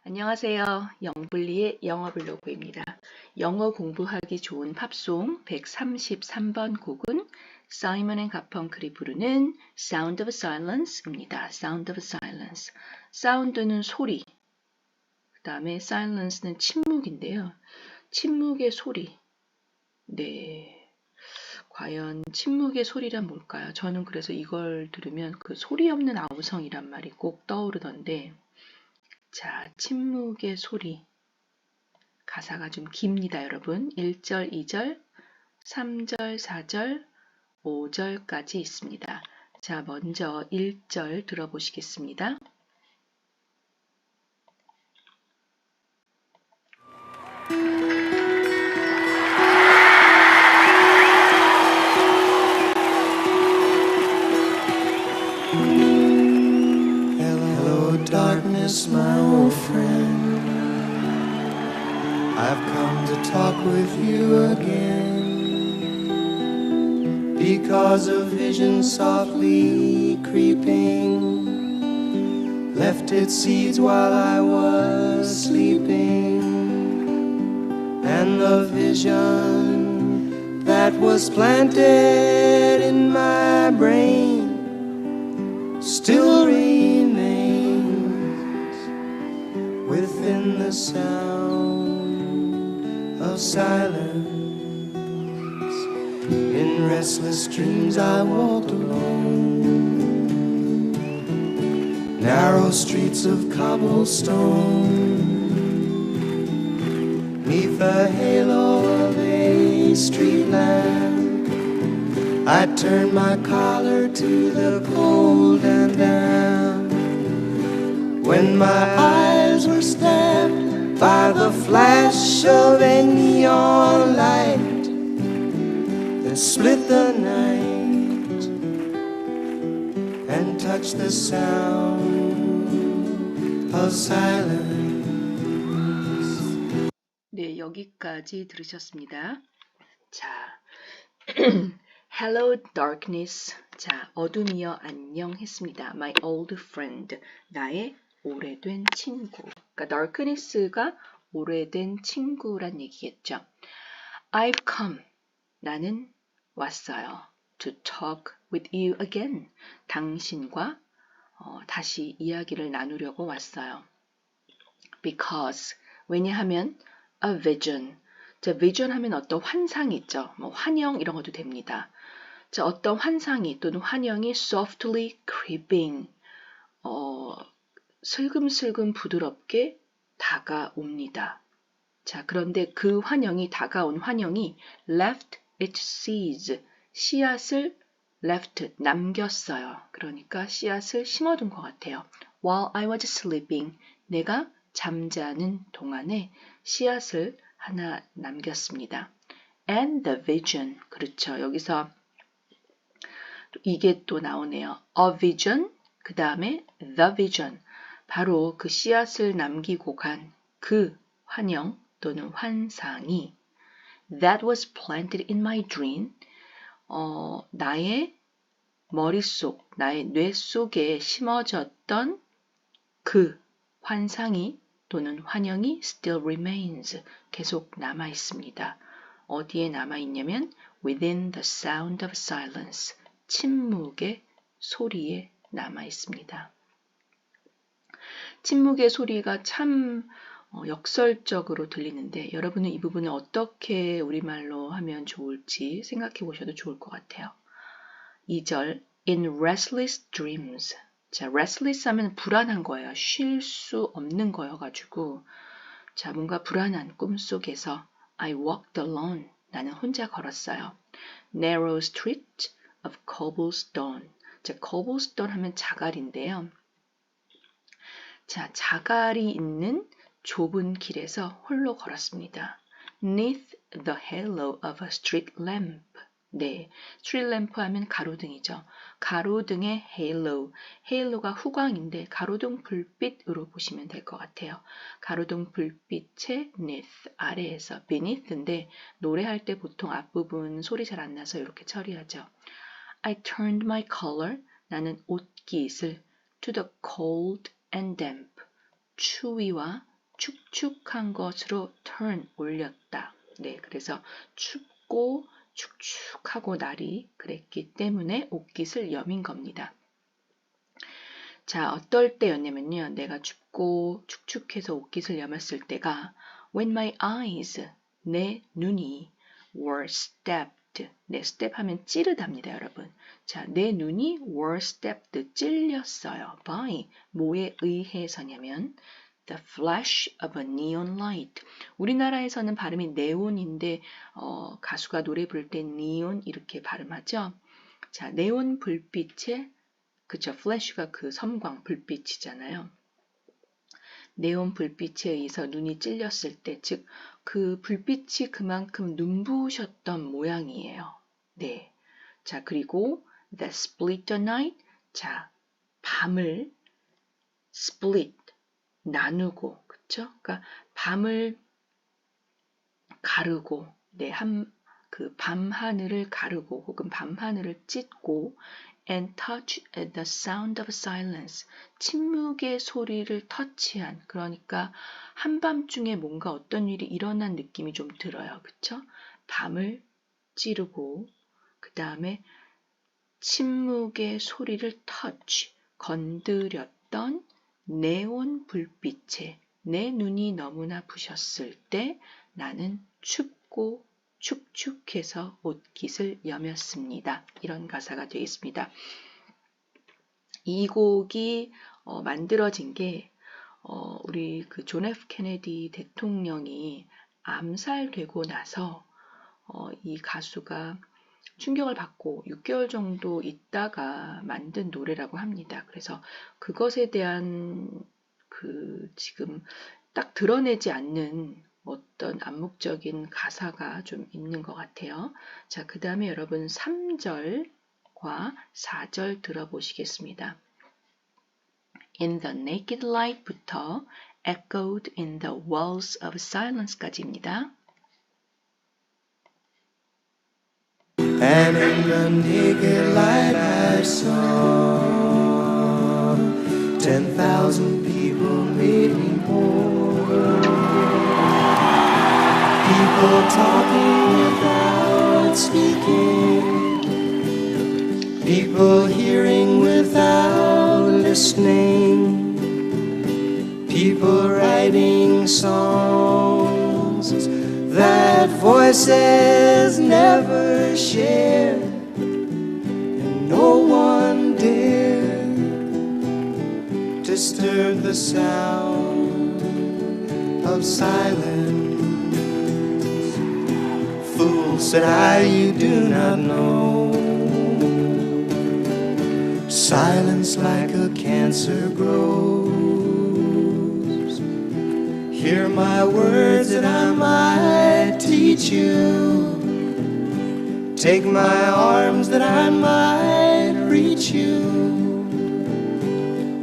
안녕하세요. 영블리의 영어 블로그입니다. 영어 공부하기 좋은 팝송 133번 곡은 사이먼 앤 가펑클이 부르는 Sound of Silence입니다. Sound of Silence. 사운드는 소리, 그 다음에 silence는 침묵인데요. 침묵의 소리. 네. 과연 침묵의 소리란 뭘까요? 저는 그래서 이걸 들으면 그 소리 없는 아우성이란 말이 꼭 떠오르던데, 자, 침묵의 소리. 가사가 좀 깁니다, 여러분. 1절, 2절, 3절, 4절, 5절까지 있습니다. 자, 먼저 1절 들어보시겠습니다. Hello, darkness, my old friend. I've come to talk with you again because a vision softly creeping left its seeds while I was sleeping, and the vision that was planted in my brain still remains within the sound of silence. In restless dreams I walked alone, narrow streets of cobblestone, 'neath the halo of a street lamp. I turned my collar to the cold and damp, when my eyes were stabbed by the flash of a neon light that split the night and touched the sound of silence. 네, 여기까지 들으셨습니다. 자, Hello darkness. 자, 어둠이여 안녕 했습니다. My old friend. 나의 오래된 친구. 그러니까 darkness가 오래된 친구란 얘기겠죠. I've come. 나는 왔어요. To talk with you again. 당신과 다시 이야기를 나누려고 왔어요. Because. 왜냐하면 a vision. 자, vision 하면 어떤 환상이 있죠. 뭐 환영 이런 것도 됩니다. 자, 어떤 환상이 또는 환영이 softly creeping. 슬금슬금 부드럽게 다가옵니다. 자, 그런데 그 환영이 다가온 환영이 left its seeds. 씨앗을 left 남겼어요. 그러니까 씨앗을 심어둔 것 같아요. While I was sleeping. 내가 잠자는 동안에 씨앗을 하나 남겼습니다. And the vision. 그렇죠. 여기서 이게 또 나오네요. A vision. 그 다음에 the vision. 바로 그 씨앗을 남기고 간 그 환영 또는 환상이 that was planted in my dream. 나의 머릿속, 나의 뇌 속에 심어졌던 그 환상이 또는 환영이 still remains. 계속 남아 있습니다. 어디에 남아 있냐면 within the sound of silence. 침묵의 소리에 남아 있습니다. 침묵의 소리가 참 역설적으로 들리는데 여러분은 이 부분을 어떻게 우리말로 하면 좋을지 생각해 보셔도 좋을 것 같아요. 2절 In restless dreams. 자, restless 하면 불안한 거예요. 쉴 수 없는 거여가지고 자, 뭔가 불안한 꿈속에서 I walked alone. 나는 혼자 걸었어요. Narrow street of cobblestone. 자, cobblestone 하면 자갈인데요. 자, 자갈이 있는 좁은 길에서 홀로 걸었습니다. Neath the halo of a street lamp. 네, street lamp 하면 가로등이죠. 가로등의 halo. halo가 후광인데 가로등 불빛으로 보시면 될 것 같아요. 가로등 불빛의 neath, 아래에서 beneath인데 노래할 때 보통 앞부분 소리 잘 안 나서 이렇게 처리하죠. I turned my collar. 나는 옷깃을 to the cold and damp. 추위와 축축한 것으로 turn, 올렸다. 네, 그래서 춥고 축축하고 날이 그랬기 때문에 옷깃을 여민 겁니다. 자, 어떨 때였냐면요. 내가 춥고 축축해서 옷깃을 여몄을 때가 when my eyes, 내 눈이 were stabbed. 네, step 하면 찌르답니다, 여러분. 자, 내 눈이 were stabbed, 찔렸어요. by, 뭐에 의해서냐면 the flash of a neon light. 우리나라에서는 발음이 네온인데 가수가 노래 부를 때 neon 이렇게 발음하죠. 자, 네온 불빛에 그쵸, 플래시가 그 섬광 불빛이잖아요. 네온 불빛에 의해서 눈이 찔렸을 때, 즉 그 불빛이 그만큼 눈부셨던 모양이에요. 네. 자, 그리고 that split the night. 자, 밤을 split, 나누고, 그쵸? 그러니까 밤을 가르고, 네, 그 밤하늘을 가르고 혹은 밤하늘을 찢고 and touch at the sound of silence. 침묵의 소리를 터치한, 그러니까 한밤중에 뭔가 어떤 일이 일어난 느낌이 좀 들어요. 그쵸? 밤을 찌르고 그 다음에 침묵의 소리를 touch, 건드렸던 네온 불빛에 내 눈이 너무나 부셨을 때 나는 춥고 축축해서 옷깃을 여몄습니다. 이런 가사가 되어 있습니다. 이 곡이 만들어진 게 우리 그 존 F 케네디 대통령이 암살되고 나서 이 가수가 충격을 받고 6개월 정도 있다가 만든 노래라고 합니다. 그래서 그것에 대한 그 지금 딱 드러내지 않는 어떤 암묵적인 가사가 좀 있는 것 같아요. 자, 그 다음에 여러분 3절과 4절 들어보시겠습니다. In the naked light부터 echoed in the walls of silence까지입니다. And in the naked light I saw 10,000 people made me whole. People talking without speaking. People hearing without listening. People writing songs that voices never shared, and no one dared disturb the sound of silence. Fool, said I, you do not know. Silence like a cancer grows. Hear my words that I might teach you. Take my arms that I might reach you.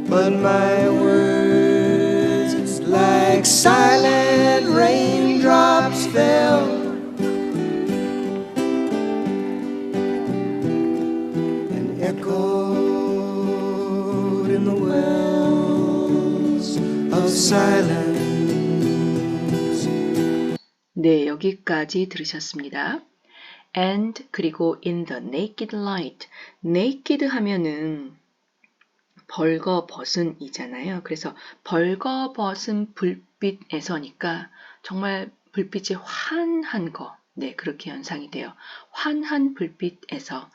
But my words like silent raindrops fell and echoed in the wells of silence. 네, 여기까지 들으셨습니다. And 그리고 in the naked light. naked 하면은 벌거벗은 이잖아요. 그래서 벌거벗은 불빛에서니까 정말 불빛이 환한 거. 네, 그렇게 연상이 돼요. 환한 불빛에서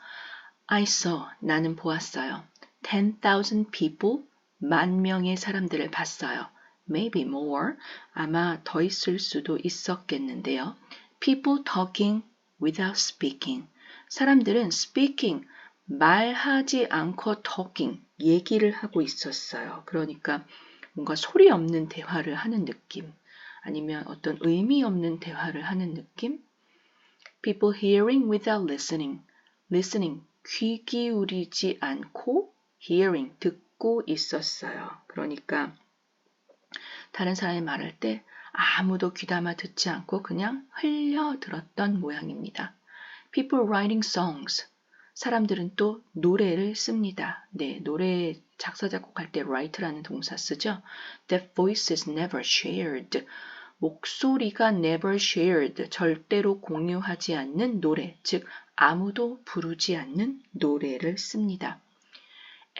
I saw, 나는 보았어요. 10,000 people, 10,000명의 사람들을 봤어요. Maybe more, 아마 더 있을 수도 있었겠는데요. People talking without speaking. 사람들은 speaking, 말하지 않고 talking, 얘기를 하고 있었어요. 그러니까 뭔가 소리 없는 대화를 하는 느낌, 아니면 어떤 의미 없는 대화를 하는 느낌. People hearing without listening. listening, 귀 기울이지 않고 hearing, 듣고 있었어요. 그러니까 다른 사람이 말할 때 아무도 귀담아 듣지 않고 그냥 흘려 들었던 모양입니다. People writing songs. 사람들은 또 노래를 씁니다. 네, 노래 작사 작곡할 때 write라는 동사 쓰죠. That voice is never shared. 목소리가 never shared, 절대로 공유하지 않는 노래, 즉 아무도 부르지 않는 노래를 씁니다.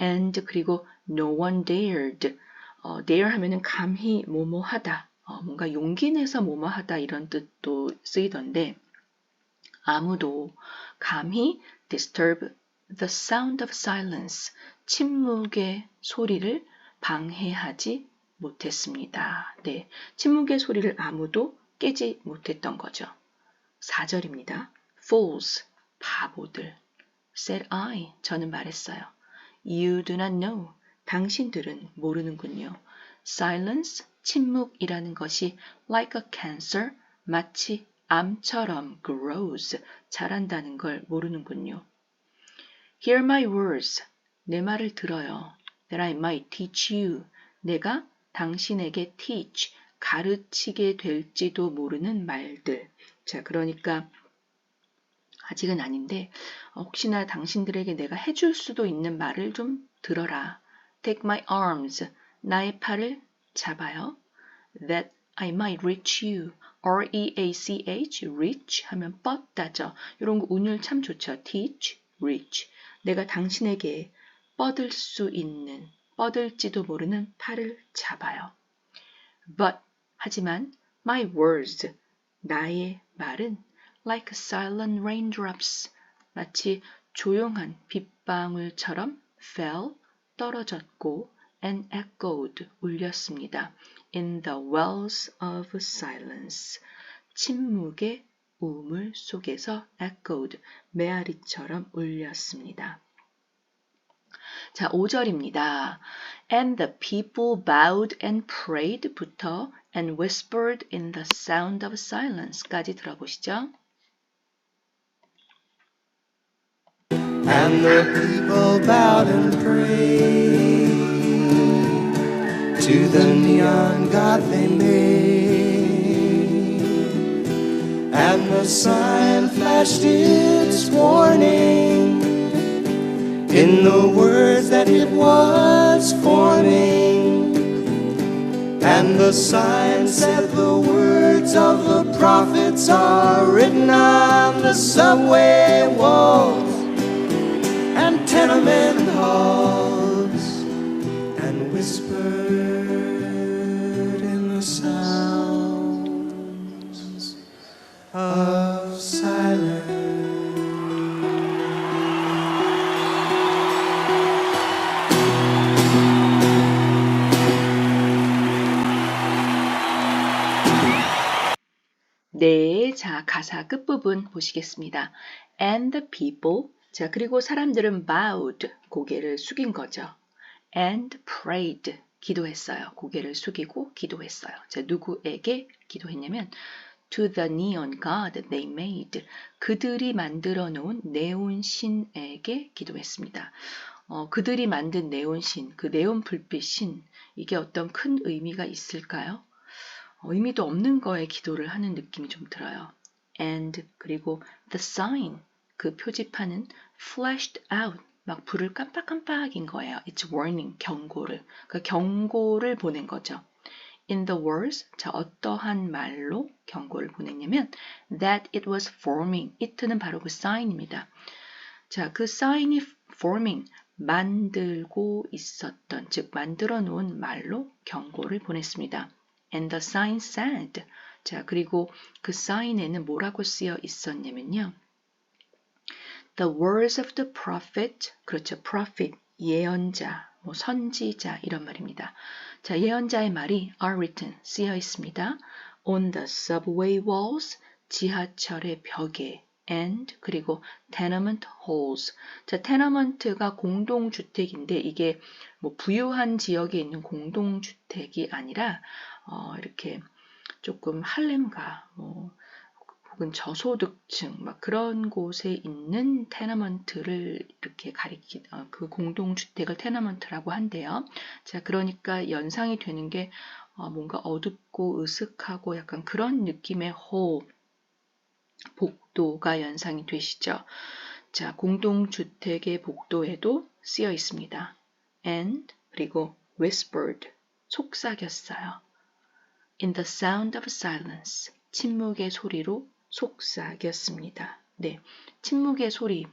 And 그리고 no one dared. dare 하면은 감히 뭐뭐하다, 뭔가 용기 내서 뭐뭐하다 이런 뜻도 쓰이던데 아무도 감히 disturb the sound of silence, 침묵의 소리를 방해하지 못했습니다. 네, 침묵의 소리를 아무도 깨지 못했던 거죠. 4절입니다. Fools, 바보들. Said I, 저는 말했어요. You do not know, 당신들은 모르는군요. Silence, 침묵이라는 것이 like a cancer, 마치 암처럼 grows, 자란다는 걸 모르는군요. Hear my words, 내 말을 들어요. That I might teach you, 내가 당신에게 teach, 가르치게 될지도 모르는 말들. 자, 그러니까 아직은 아닌데 혹시나 당신들에게 내가 해줄 수도 있는 말을 좀 들어라. Take my arms, 나의 팔을 잡아요. That I might reach you. R-E-A-C-H, reach 하면 뻗다죠. 이런 거 운율 참 좋죠. teach, reach. 내가 당신에게 뻗을 수 있는, 뻗을지도 모르는 팔을 잡아요. But, 하지만 my words, 나의 말은 like silent raindrops, 마치 조용한 빗방울처럼 fell, 떨어졌고 and echoed, 울렸습니다. In the wells of silence, 침묵의 우물 속에서 echoed, 메아리처럼 울렸습니다. 자, 5절입니다. And the people bowed and prayed부터 and whispered in the sound of silence까지 들어보시죠. And the people bowed and prayed to the neon god they made. And the sign flashed its warning in the words that it was forming. And the sign said the words of the prophets are written on the subway walls and tenement halls, and whispered in the sounds of silence. 네, 자, 가사 끝부분 보시겠습니다. And the people, 자, 그리고 사람들은 bowed, 고개를 숙인 거죠. And prayed, 기도했어요. 고개를 숙이고 기도했어요. 자, 누구에게 기도했냐면 to the neon god they made, 그들이 만들어 놓은 네온 신에게 기도했습니다. 그들이 만든 네온 신, 그 네온 불빛 신, 이게 어떤 큰 의미가 있을까요? 의미도 없는 거에 기도를 하는 느낌이 좀 들어요. And 그리고 the sign, 그 표지판은 flashed out, 막 불을 깜빡깜빡인 거예요. It's warning, 경고를. 그 경고를 보낸 거죠. In the words, 자, 어떠한 말로 경고를 보냈냐면 that it was forming, it는 바로 그 sign입니다. 자, 그 sign이 forming, 만들고 있었던, 즉 만들어 놓은 말로 경고를 보냈습니다. And the sign said, 자, 그리고 그 sign에는 뭐라고 쓰여 있었냐면요. The words of the prophet, 그렇죠, prophet, 예언자, 뭐 선지자 이런 말입니다. 자, 예언자의 말이 are written, 쓰여 있습니다. On the subway walls, 지하철의 벽에, and 그리고 tenement halls. 자, tenement가 공동주택인데 이게 뭐 부유한 지역에 있는 공동주택이 아니라 이렇게 조금 할렘가 혹은 저소득층 막 그런 곳에 있는 테너먼트를 이렇게 그 공동주택을 테너먼트라고 한대요. 자, 그러니까 연상이 되는 게 뭔가 어둡고 으슥하고 약간 그런 느낌의 복도가 연상이 되시죠. 자, 공동주택의 복도에도 쓰여 있습니다. And 그리고 whispered, 속삭였어요. In the sound of silence, 침묵의 소리로 속삭였습니다. 네, 침묵의 소리.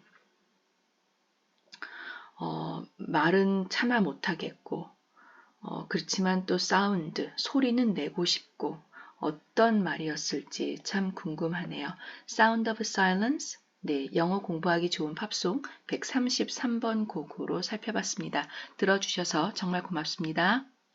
말은 차마 못하겠고, 그렇지만 또 사운드, 소리는 내고 싶고, 어떤 말이었을지 참 궁금하네요. Sound of Silence, 네, 영어 공부하기 좋은 팝송 133번 곡으로 살펴봤습니다. 들어주셔서 정말 고맙습니다.